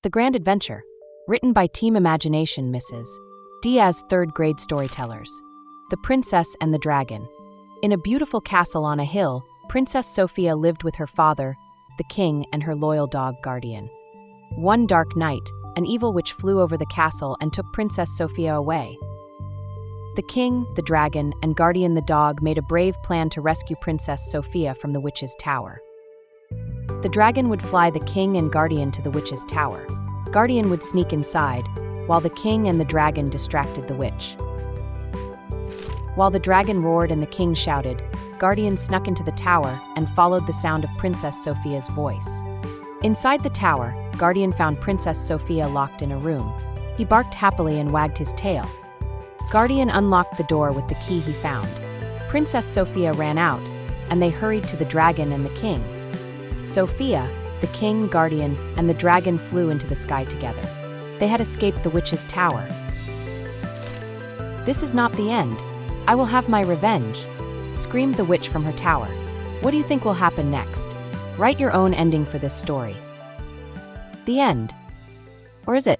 The Grand Adventure, written by Team Imagination Mrs. Diaz, third grade storytellers. The Princess and the Dragon. In a beautiful castle on a hill, Princess Sophia lived with her father, the king, and her loyal dog Guardian. One dark night, an evil witch flew over the castle and took Princess Sophia away. The king, the dragon, and Guardian the dog made a brave plan to rescue Princess Sophia from the witch's tower. The dragon would fly the king and Guardian to the witch's tower. Guardian would sneak inside, while the king and the dragon distracted the witch. While the dragon roared and the king shouted, Guardian snuck into the tower and followed the sound of Princess Sophia's voice. Inside the tower, Guardian found Princess Sophia locked in a room. He barked happily and wagged his tail. Guardian unlocked the door with the key he found. Princess Sophia ran out, and they hurried to the dragon and the king. Sophia, the king, Guardian, and the dragon flew into the sky together. They had escaped the witch's tower. "This is not the end. I will have my revenge," screamed the witch from her tower. What do you think will happen next? Write your own ending for this story. The end. Or is it?